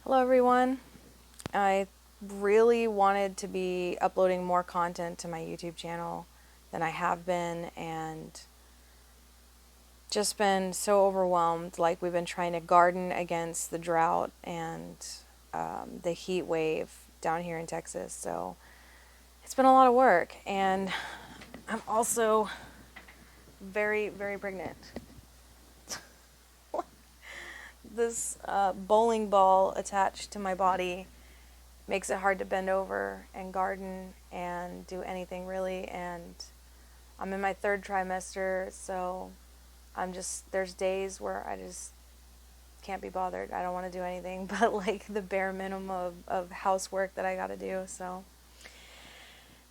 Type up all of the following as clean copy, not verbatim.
Hello everyone. I really wanted to be uploading more content to my YouTube channel than I have been, and just been so overwhelmed. Like, we've been trying to garden against the drought and the heat wave down here in Texas. So it's been a lot of work, and I'm also very, very pregnant. This bowling ball attached to my body makes it hard to bend over and garden and do anything really. And I'm in my third trimester, so there's days where I just can't be bothered. I don't want to do anything but like the bare minimum of housework that I got to do. So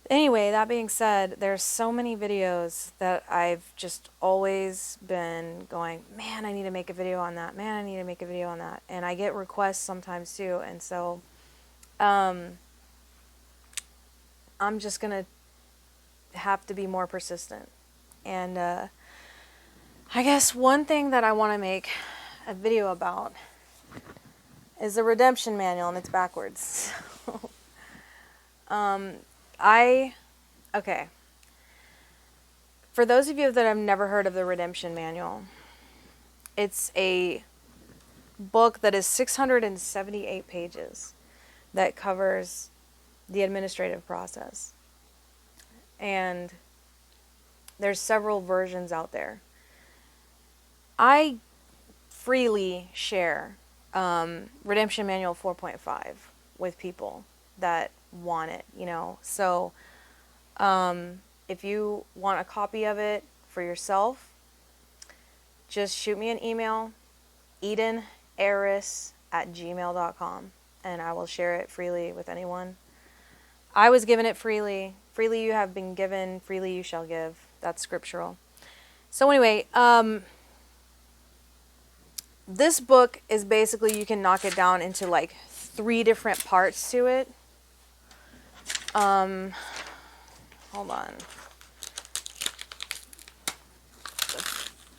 anyway, that being said, there's so many videos that I've just always been going, man, I need to make a video on that. Man, I need to make a video on that. And I get requests sometimes too. And so I'm just going to have to be more persistent. And I guess one thing that I want to make a video about is the redemption manual, and it's backwards. Okay. For those of you that have never heard of the redemption manual, it's a book that is 678 pages that covers the administrative process. And there's several versions out there. I freely share Redemption Manual 4.5 with people that want it, So if you want a copy of it for yourself, just shoot me an email, edenaris@gmail.com, and I will share it freely with anyone. I was given it freely. Freely you have been given, freely you shall give. That's scriptural. So anyway, this book is basically, you can knock it down into like 3 different parts to it. Hold on.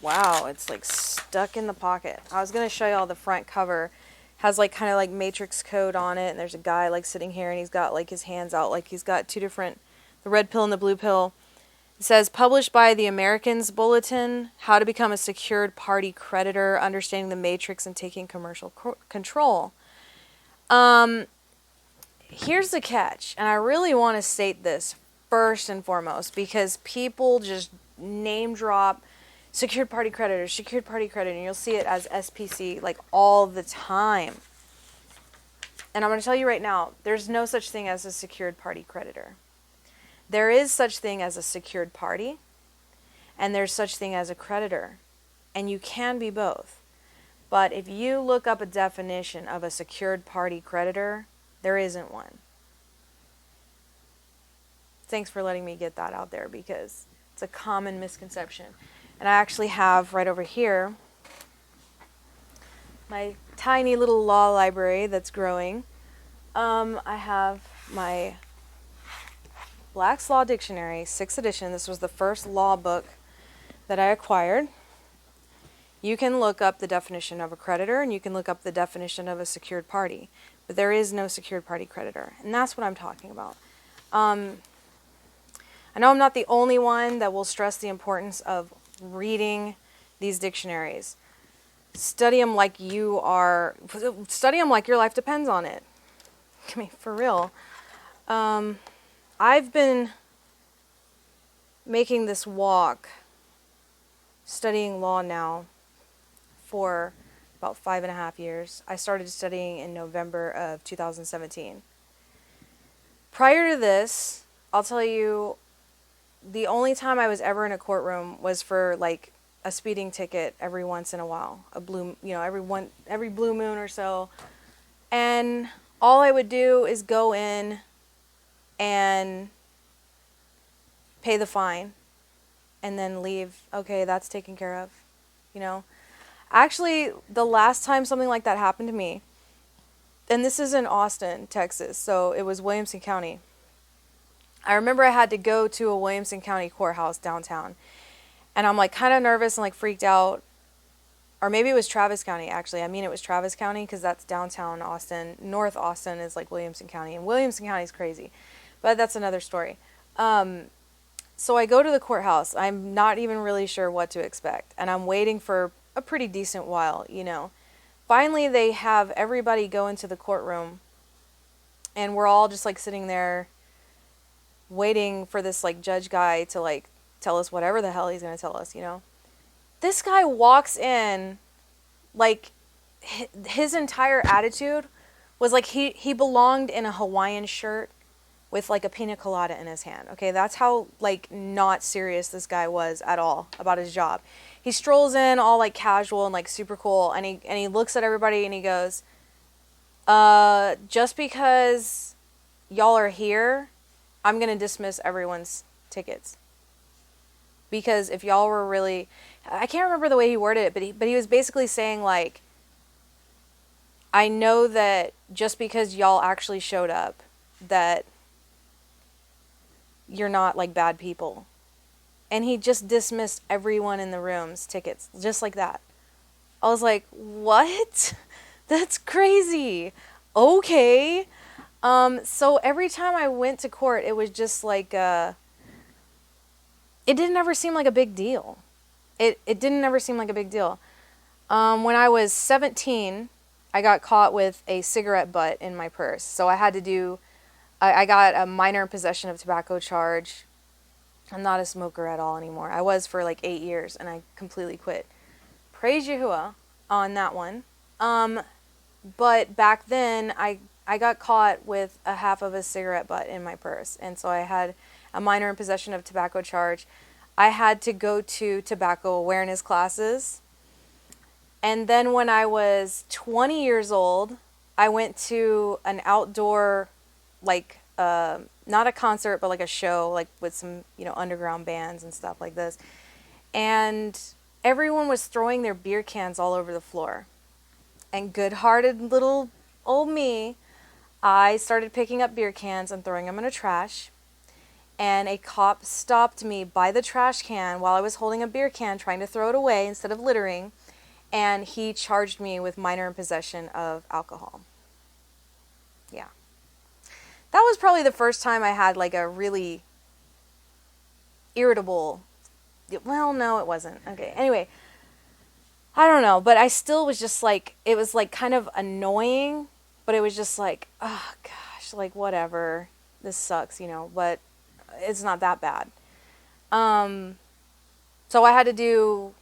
Wow, it's like stuck in the pocket. I was going to show you all the front cover. Has like kind of like matrix code on it, and there's a guy like sitting here, and he's got like his hands out, like he's got 2 different, the red pill and the blue pill. It says, published by the Americans Bulletin, How to Become a Secured Party Creditor, Understanding the Matrix and Taking Commercial Control. Here's the catch, and I really want to state this first and foremost, because people just name drop secured party creditor, and you'll see it as SPC like all the time. And I'm going to tell you right now, there's no such thing as a secured party creditor. There is such thing as a secured party, and there's such thing as a creditor, and you can be both. But if you look up a definition of a secured party creditor, there isn't one. Thanks for letting me get that out there, because it's a common misconception. And I actually have right over here my tiny little law library that's growing. I have my Black's Law Dictionary, 6th edition. This was the first law book that I acquired. You can look up the definition of a creditor, and you can look up the definition of a secured party. But there is no secured party creditor. And that's what I'm talking about. I know I'm not the only one that will stress the importance of reading these dictionaries. Study them like your life depends on it. I mean, for real. I've been making this walk, studying law now, for about 5.5 years. I started studying in November of 2017. Prior to this, I'll tell you, the only time I was ever in a courtroom was for like a speeding ticket every once in a while, every blue moon or so. And all I would do is go in and pay the fine and then leave. Okay, that's taken care of, Actually, the last time something like that happened to me, and this is in Austin, Texas, so it was Williamson County. I remember I had to go to a Williamson County courthouse downtown, and I'm like kind of nervous and like freaked out, or maybe it was Travis County, actually. I mean, it was Travis County because that's downtown Austin. North Austin is like Williamson County, and Williamson County is crazy. But that's another story. So I go to the courthouse. I'm not even really sure what to expect, and I'm waiting for a pretty decent while. Finally, they have everybody go into the courtroom, and we're all just like sitting there waiting for this like judge guy to like tell us whatever the hell he's going to tell us. This guy walks in like his entire attitude was like he belonged in a Hawaiian shirt with like a pina colada in his hand. Okay, that's how like not serious this guy was at all about his job. He strolls in all like casual and like super cool, and he looks at everybody and he goes, just because y'all are here, I'm gonna dismiss everyone's tickets. Because if y'all were really, I can't remember the way he worded it, but he was basically saying like, I know that just because y'all actually showed up, that you're not like bad people. And he just dismissed everyone in the room's tickets, just like that. I was like, what? That's crazy. Okay. So every time I went to court, it was just like, it didn't ever seem like a big deal. It didn't ever seem like a big deal. When I was 17, I got caught with a cigarette butt in my purse. So I got a minor possession of tobacco charge. I'm not a smoker at all anymore. I was for like 8 years, and I completely quit. Praise Yahuwah on that one. But back then, I got caught with a half of a cigarette butt in my purse. And so I had a minor in possession of tobacco charge. I had to go to tobacco awareness classes. And then when I was 20 years old, I went to an outdoor, like, not a concert, but like a show, like with some, underground bands and stuff like this. And everyone was throwing their beer cans all over the floor. And good-hearted little old me, I started picking up beer cans and throwing them in a trash. And a cop stopped me by the trash can while I was holding a beer can trying to throw it away instead of littering. And he charged me with minor in possession of alcohol. Yeah. That was probably the first time I had like a really irritable, well, no, it wasn't. Okay, anyway, I don't know, but I still was just like, it was like kind of annoying, but it was just like, oh gosh, like whatever, this sucks, but it's not that bad. So I had to do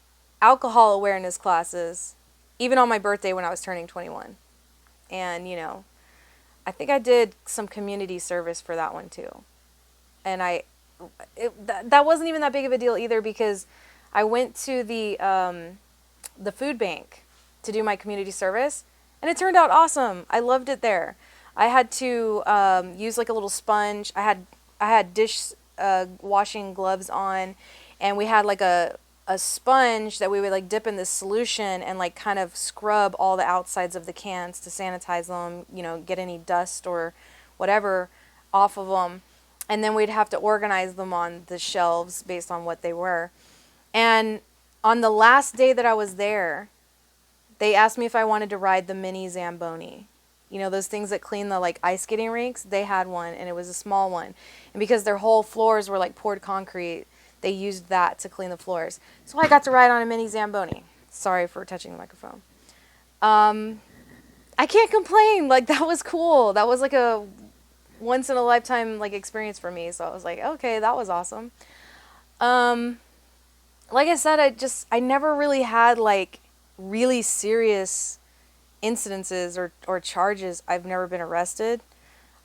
alcohol awareness classes, even on my birthday when I was turning 21. And, I think I did some community service for that one too. And that wasn't even that big of a deal either, because I went to the food bank to do my community service, and it turned out awesome. I loved it there. I had to use like a little sponge. I had dish washing gloves on, and we had like a sponge that we would like dip in this solution and like kind of scrub all the outsides of the cans to sanitize them, get any dust or whatever off of them. And then we'd have to organize them on the shelves based on what they were. And on the last day that I was there, they asked me if I wanted to ride the mini Zamboni. Those things that clean the like ice skating rinks? They had one, and it was a small one. And because their whole floors were like poured concrete, they used that to clean the floors. So I got to ride on a mini Zamboni. Sorry for touching the microphone. I can't complain. Like, that was cool. That was like a once in a lifetime like experience for me. So I was like, okay, that was awesome. Like I said, I never really had like really serious incidences or charges. I've never been arrested.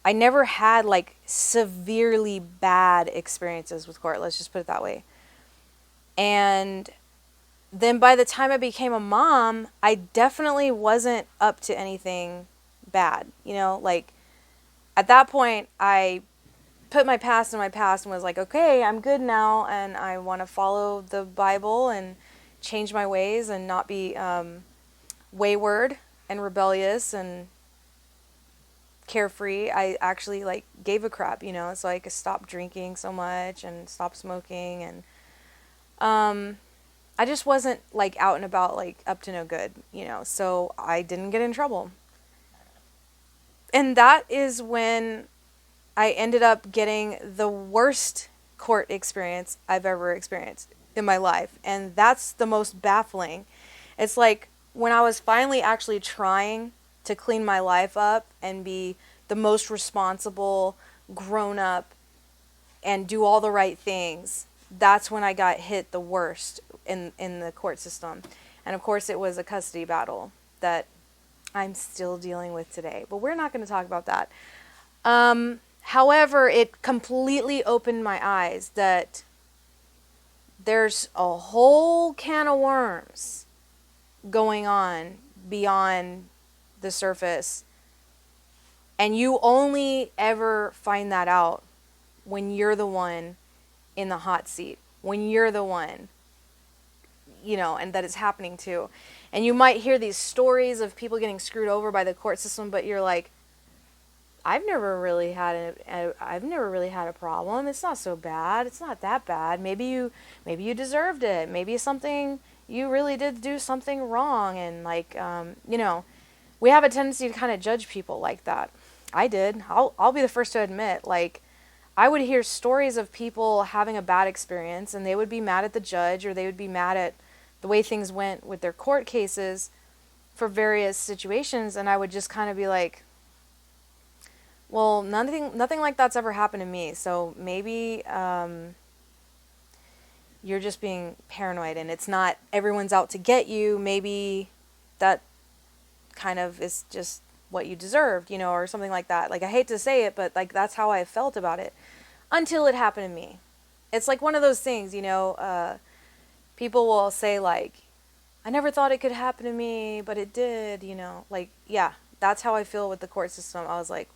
I never had like severely bad experiences with court. Let's just put it that way. And then by the time I became a mom, I definitely wasn't up to anything bad. Like at that point, I put my past in my past and was like, okay, I'm good now, and I want to follow the Bible and change my ways and not be wayward and rebellious and carefree. I actually like gave a crap, so I could stop drinking so much and stop smoking, and I just wasn't like out and about, like up to no good, so I didn't get in trouble. And that is when I ended up getting the worst court experience I've ever experienced in my life. And that's the most baffling. It's like when I was finally actually trying to clean my life up and be the most responsible, grown up, and do all the right things, that's when I got hit the worst in the court system. And of course, it was a custody battle that I'm still dealing with today. But we're not going to talk about that. However, it completely opened my eyes that there's a whole can of worms going on beyond the surface. And you only ever find that out when you're the one in the hot seat, when you're the one, and that it's happening to. And you might hear these stories of people getting screwed over by the court system, but you're like, I've never really had a problem. It's not so bad. It's not that bad. Maybe you deserved it. Maybe something, you really did do something wrong. And like, we have a tendency to kind of judge people like that. I did. I'll be the first to admit, like, I would hear stories of people having a bad experience and they would be mad at the judge, or they would be mad at the way things went with their court cases for various situations. And I would just kind of be like, well, nothing like that's ever happened to me. So maybe you're just being paranoid, and it's not everyone's out to get you. Maybe that kind of is just what you deserved, or something like that. Like, I hate to say it, but like that's how I felt about it until it happened to me. It's like one of those things, people will say like, I never thought it could happen to me, but it did, like, yeah, that's how I feel with the court system. I was like,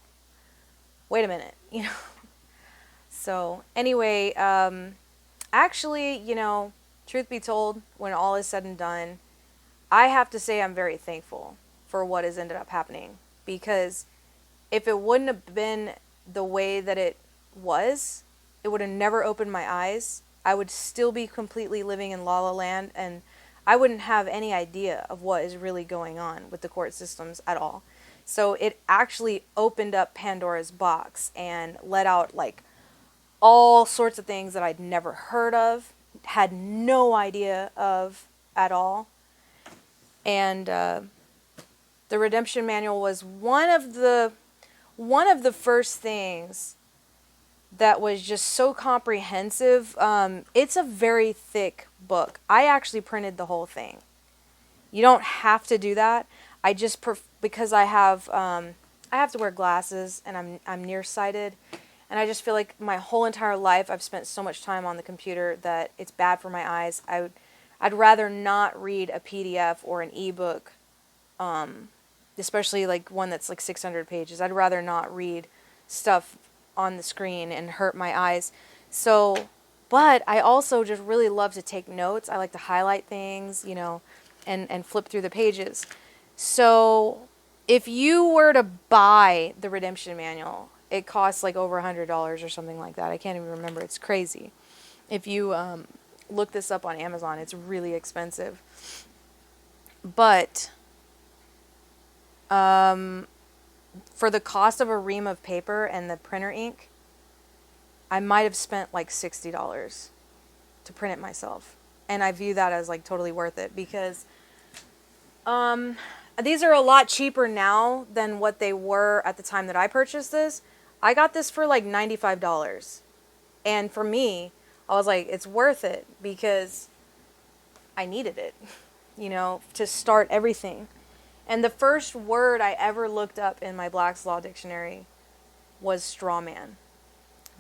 wait a minute, So anyway, actually, truth be told, when all is said and done, I have to say I'm very thankful for what has ended up happening, because if it wouldn't have been the way that it was, it would have never opened my eyes. I would still be completely living in La La Land, and I wouldn't have any idea of what is really going on with the court systems at all. So it actually opened up Pandora's box and let out like all sorts of things that I'd never heard of, had no idea of at all. And the Redemption Manual was one of the first things that was just so comprehensive. It's a very thick book. I actually printed the whole thing. You don't have to do that. I just because I have to wear glasses, and I'm nearsighted, and I just feel like my whole entire life I've spent so much time on the computer that it's bad for my eyes. I'd rather not read a PDF or an ebook, especially like one that's like 600 pages. I'd rather not read stuff on the screen and hurt my eyes. So, but I also just really love to take notes. I like to highlight things, and flip through the pages. So if you were to buy the Redemption Manual, it costs like over $100 or something like that. I can't even remember. It's crazy. If you look this up on Amazon, it's really expensive. But for the cost of a ream of paper and the printer ink, I might have spent like $60 to print it myself. And I view that as like totally worth it, because these are a lot cheaper now than what they were at the time that I purchased this. I got this for like $95. And for me, I was like, it's worth it because I needed it, to start everything. And the first word I ever looked up in my Black's Law Dictionary was straw man.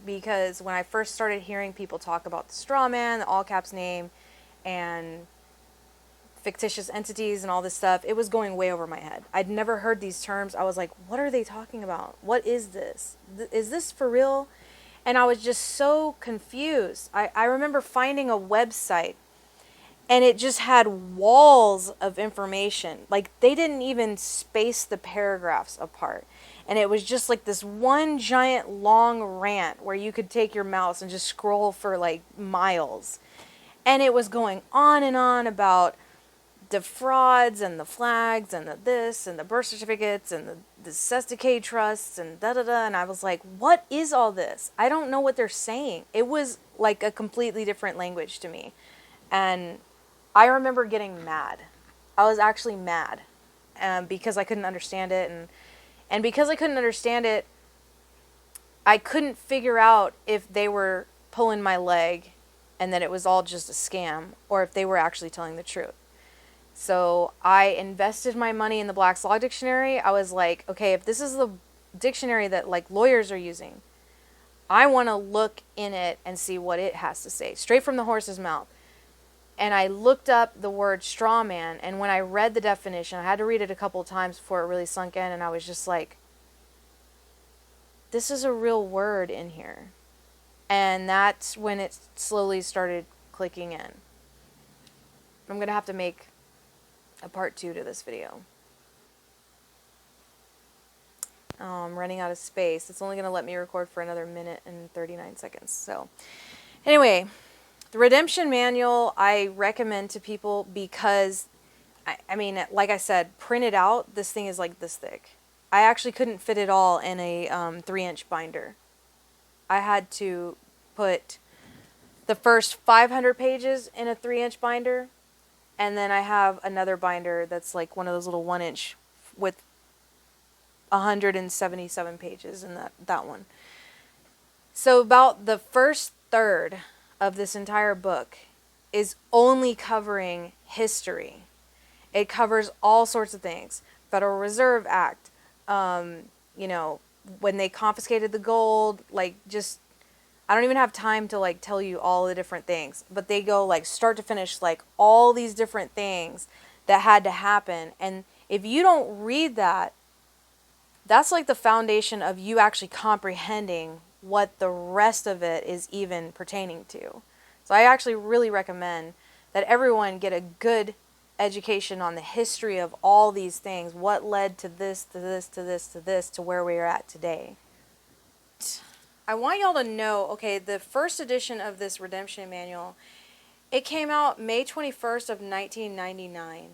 Because when I first started hearing people talk about the straw man, the all caps name, and fictitious entities and all this stuff, it was going way over my head. I'd never heard these terms. I was like, what are they talking about? What is this? Is this for real? And I was just so confused. I remember finding a website, and it just had walls of information. Like, they didn't even space the paragraphs apart. And it was just like this one giant long rant where you could take your mouse and just scroll for like miles. And it was going on and on about the frauds and the flags and the this and the birth certificates and the cess decay trusts and da da da. And I was like, what is all this? I don't know what they're saying. It was like a completely different language to me. And I remember getting mad. I was actually mad because I couldn't understand it. And because I couldn't understand it, I couldn't figure out if they were pulling my leg and that it was all just a scam or if they were actually telling the truth. So I invested my money in the Black's Law Dictionary. I was like, okay, if this is the dictionary that like lawyers are using, I want to look in it and see what it has to say, straight from the horse's mouth. And I looked up the word straw man, and when I read the definition, I had to read it a couple of times before it really sunk in, and I was just like, this is a real word in here. And that's when it slowly started clicking in. I'm going to have to make a part 2 to this video. I'm running out of space. It's only going to let me record for another minute and 39 seconds. So anyway, the Redemption Manual I recommend to people because, I mean, like I said, printed out, this thing is like this thick. I actually couldn't fit it all in a 3-inch binder. I had to put the first 500 pages in a 3-inch binder, and then I have another binder that's like one of those little 1-inch with 177 pages in that one. So about the first third of this entire book is only covering history. It covers all sorts of things. Federal Reserve Act, you know, when they confiscated the gold, like just, I don't even have time to like tell you all the different things, but they go like start to finish, like all these different things that had to happen. And if you don't read that, that's like the foundation of you actually comprehending what the rest of it is even pertaining to. So I actually really recommend that everyone get a good education on the history of all these things, what led to this, to this, to this, to this, to where we are at today. I want y'all to know, okay, the first edition of this Redemption Manual, it came out May 21st of 1999.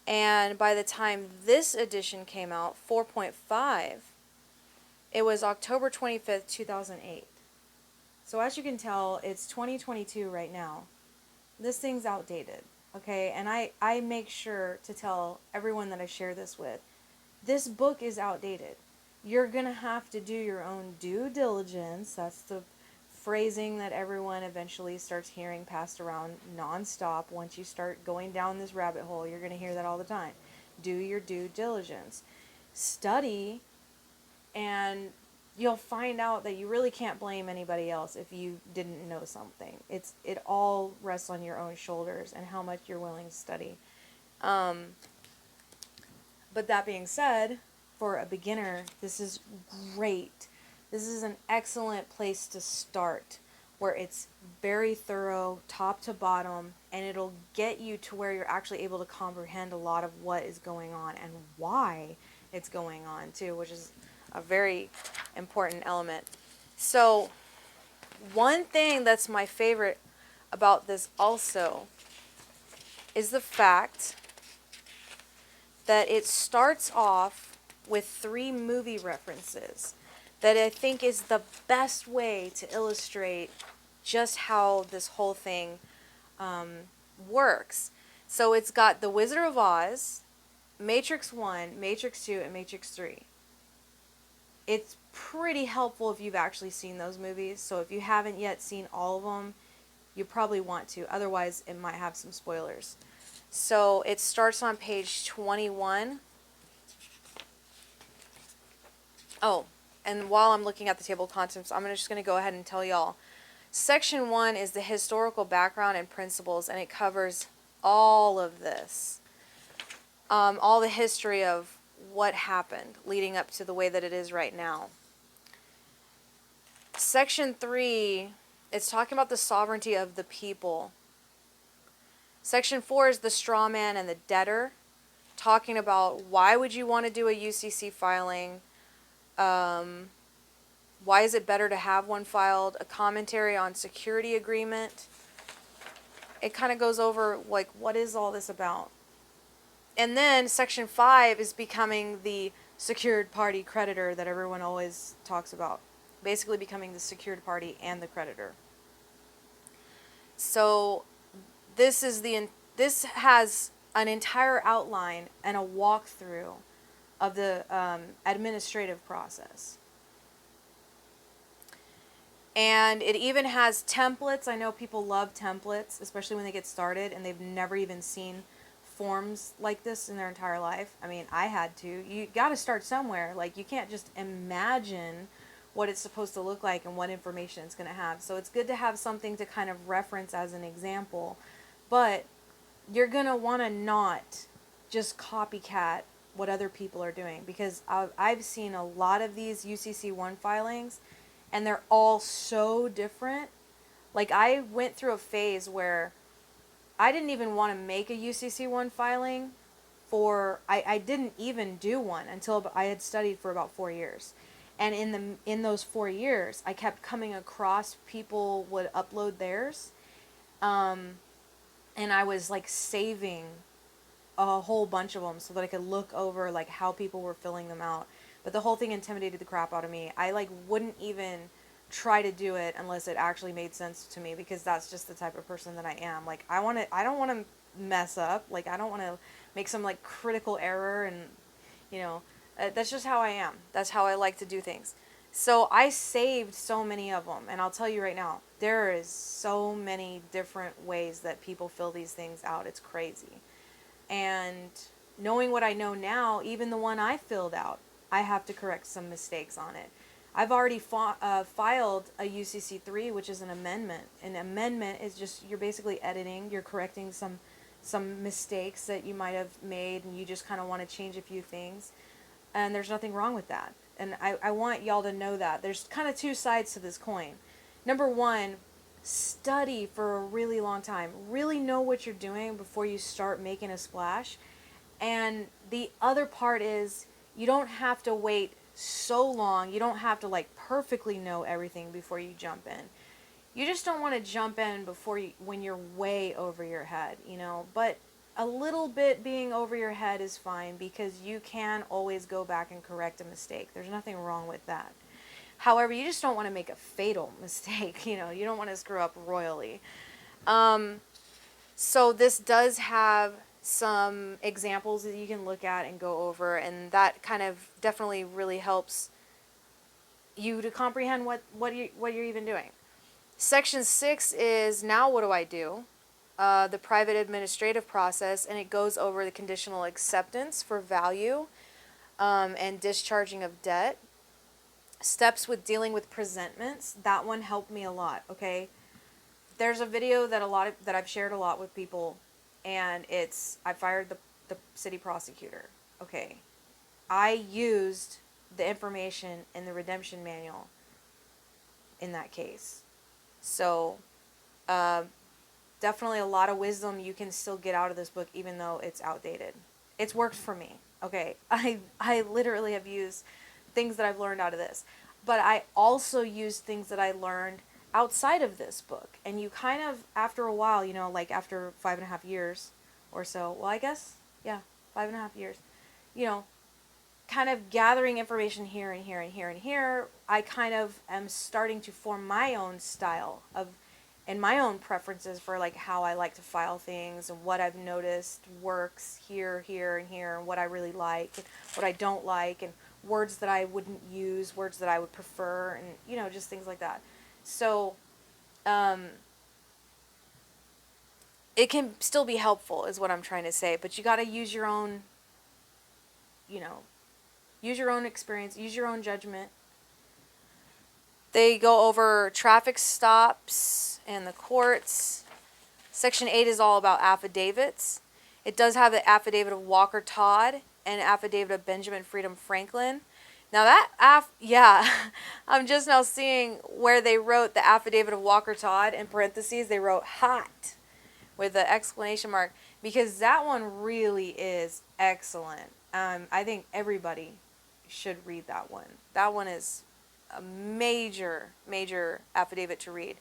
And by the time this edition came out, 4.5, it was October 25th, 2008. So as you can tell, it's 2022 right now. This thing's outdated, okay? And I make sure to tell everyone that I share this with, this book is outdated. You're going to have to do your own due diligence. That's the phrasing that everyone eventually starts hearing passed around nonstop. Once you start going down this rabbit hole, you're going to hear that all the time. Do your due diligence. Study, and you'll find out that you really can't blame anybody else if you didn't know something. It all rests on your own shoulders and how much you're willing to study. But that being said, for a beginner, this is great. This is an excellent place to start, where it's very thorough, top to bottom, and it'll get you to where you're actually able to comprehend a lot of what is going on and why it's going on too, which is a very important element. So one thing that's my favorite about this also is the fact that it starts off with 3 movie references that I think is the best way to illustrate just how this whole thing works. So it's got The Wizard of Oz, Matrix 1, Matrix 2, and Matrix 3. It's pretty helpful if you've actually seen those movies. So if you haven't yet seen all of them, you probably want to. Otherwise, it might have some spoilers. So it starts on page 21. Oh, and while I'm looking at the table of contents, I'm just going to go ahead and tell y'all. Section 1 is the historical background and principles, and it covers all of this. All the history of what happened leading up to the way that it is right now. Section 3, it's talking about the sovereignty of the people. Section 4 is the straw man and the debtor, talking about why would you want to do a UCC filing, why is it better to have one filed, a commentary on security agreement, it kind of goes over like what is all this about. And then section 5 is becoming the secured party creditor that everyone always talks about. Basically becoming the secured party and the creditor. So this has an entire outline and a walkthrough of the administrative process. And it even has templates. I know people love templates, especially when they get started and they've never even seen forms like this in their entire life. I mean, I had to. You got to start somewhere. Like, you can't just imagine what it's supposed to look like and what information it's going to have. So it's good to have something to kind of reference as an example. But you're going to want to not just copycat what other people are doing, because I've seen a lot of these UCC1 filings and they're all so different. Like, I went through a phase where I didn't even want to make a UCC1 filing I didn't even do one until I had studied for about 4 years. And in those 4 years, I kept coming across people would upload theirs. And I was like saving a whole bunch of them so that I could look over like how people were filling them out. But the whole thing intimidated the crap out of me. I like wouldn't even try to do it unless it actually made sense to me, because that's just the type of person that I am. Like, I don't want to mess up. Like, I don't want to make some like critical error, and that's just how I am. That's how I like to do things. So I saved so many of them, and I'll tell you right now, there is so many different ways that people fill these things out. It's crazy. And knowing what I know now, even the one I filled out, I have to correct some mistakes on it. I've already filed a UCC3, which is an amendment. An amendment is just, you're basically editing, you're correcting some mistakes that you might have made, and you just kind of want to change a few things. And there's nothing wrong with that. And I want y'all to know that. There's kind of two sides to this coin. Number one, study for a really long time. Really know what you're doing before you start making a splash. And the other part is, you don't have to wait so long. You don't have to like perfectly know everything before you jump in. You just don't want to jump in when you're way over your head, But a little bit being over your head is fine, because you can always go back and correct a mistake. There's nothing wrong with that. However, you just don't want to make a fatal mistake. You don't want to screw up royally. So this does have some examples that you can look at and go over, and that kind of definitely really helps you to comprehend what you're even doing. Section 6 is, now what do I do? The private administrative process, and it goes over the conditional acceptance for value and discharging of debt. Steps with dealing with presentments. That one helped me a lot, okay? There's a video that I've shared a lot with people, and I fired the city prosecutor. Okay. I used the information in the redemption manual in that case. So, definitely a lot of wisdom you can still get out of this book, even though it's outdated. It's worked for me. Okay. I literally have used things that I've learned out of this. But I also used things that I learned outside of this book. And you kind of, after a while, like after 5.5 years or so, well, I guess, yeah, 5.5 years, kind of gathering information here and here and here and here, I kind of am starting to form my own style and my own preferences for like how I like to file things, and what I've noticed works here, here, and here, and what I really like and what I don't like, and words that I wouldn't use, words that I would prefer, and just things like that. So it can still be helpful is what I'm trying to say, but you got to use your own use your own experience, use your own judgment. They go over traffic stops and the courts. Section 8 is all about affidavits. It does have the affidavit of Walker Todd and affidavit of Benjamin Freedom Franklin. Now I'm just now seeing where they wrote the affidavit of Walker Todd in parentheses. They wrote hot with the exclamation mark, because that one really is excellent. I think everybody should read that one. That one is a major, major affidavit to read.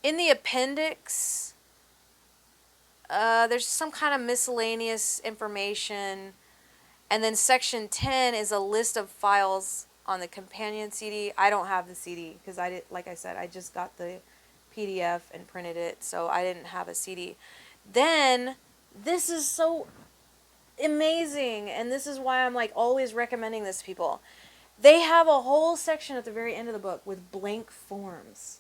In the appendix, there's some kind of miscellaneous information. And then section 10 is a list of files on the companion CD. I don't have the CD because like I said, I just got the PDF and printed it, so I didn't have a CD. Then this is so amazing, and this is why I'm like always recommending this to people. They have a whole section at the very end of the book with blank forms.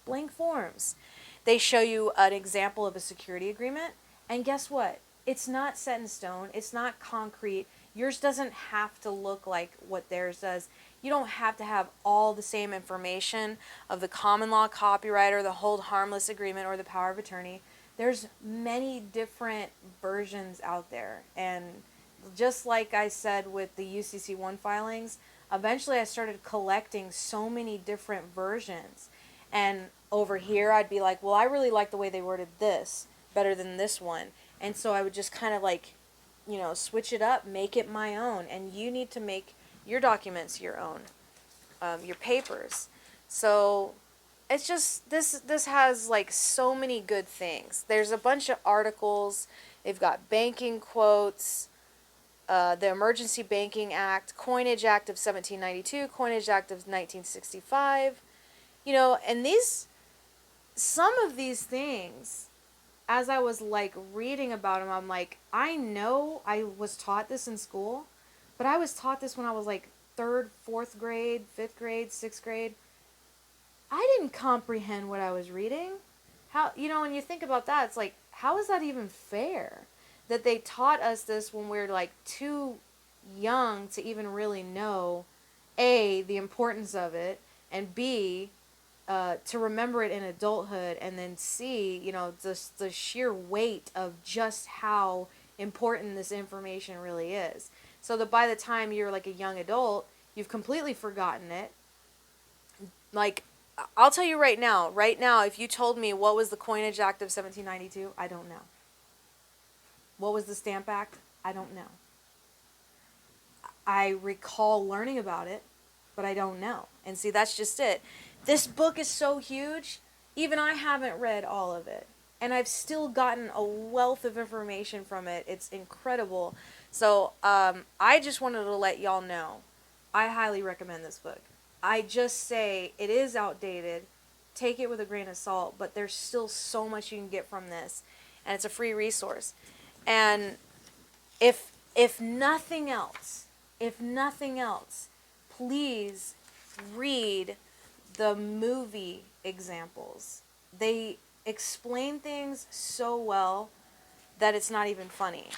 Blank forms. They show you an example of a security agreement, and guess what? It's not set in stone. It's not concrete. Yours doesn't have to look like what theirs does. You don't have to have all the same information of the common law copyright or the hold harmless agreement or the power of attorney. There's many different versions out there. And just like I said with the UCC1 filings, eventually I started collecting so many different versions. And over here I'd be like, well, I really like the way they worded this better than this one. And so I would just kind of like, switch it up, make it my own. And you need to make your documents your own, your papers. So it's just, this has like so many good things. There's a bunch of articles. They've got banking quotes, the Emergency Banking Act, Coinage Act of 1792, Coinage Act of 1965. And some of these things, as I was like reading about them, I'm like, I know I was taught this in school, but I was taught this when I was like 3rd, 4th grade, 5th grade, 6th grade. I didn't comprehend what I was reading. How, when you think about that, it's like, how is that even fair? That they taught us this when we're like too young to even really know, A, the importance of it, and B, to remember it in adulthood, and then C, the sheer weight of just how important this information really is. So that by the time you're like a young adult, you've completely forgotten it. Like, I'll tell you right now, if you told me what was the Coinage Act of 1792, I don't know. What was the Stamp Act? I don't know. I recall learning about it, but I don't know. And see, that's just it. This book is so huge, even I haven't read all of it. And I've still gotten a wealth of information from it. It's incredible. So I just wanted to let y'all know, I highly recommend this book. I just say it is outdated. Take it with a grain of salt, but there's still so much you can get from this. And it's a free resource. And if nothing else, please read the movie examples. They explain things so well that it's not even funny.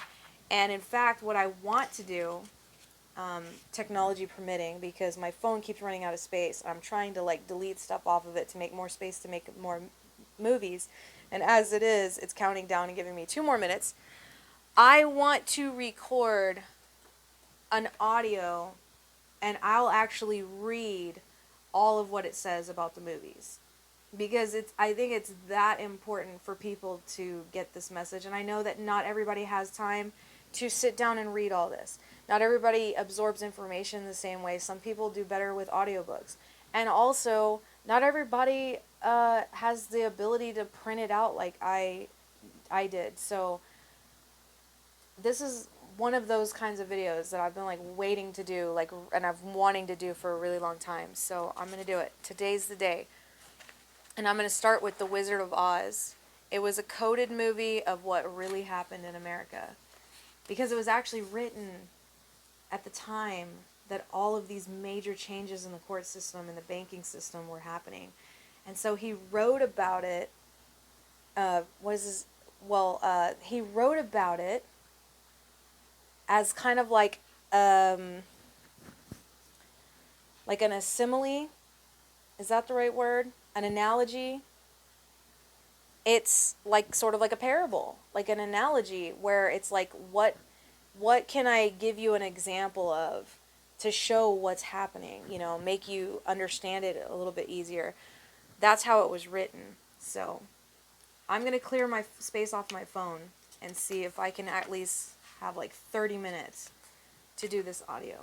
And in fact, what I want to do, technology permitting, because my phone keeps running out of space, I'm trying to like delete stuff off of it to make more space to make more movies. And as it is, it's counting down and giving me 2 more minutes. I want to record an audio, and I'll actually read all of what it says about the movies, because I think it's that important for people to get this message. And I know that not everybody has time to sit down and read all this. Not everybody absorbs information the same way. Some people do better with audiobooks, and also not everybody has the ability to print it out like I did. So this is one of those kinds of videos that I've been like waiting to do, and I've wanting to do for a really long time. So I'm gonna do it. Today's the day. And I'm gonna start with The Wizard of Oz. It was a coded movie of what really happened in America, because it was actually written at the time that all of these major changes in the court system and the banking system were happening. And so he wrote about it. He wrote about it as kind of like an simile. Is that the right word? An analogy. It's like sort of like a parable, like an analogy, where it's like, what can I give you an example of to show what's happening, make you understand it a little bit easier. That's how it was written. So I'm going to clear my space off my phone and see if I can at least have like 30 minutes to do this audio.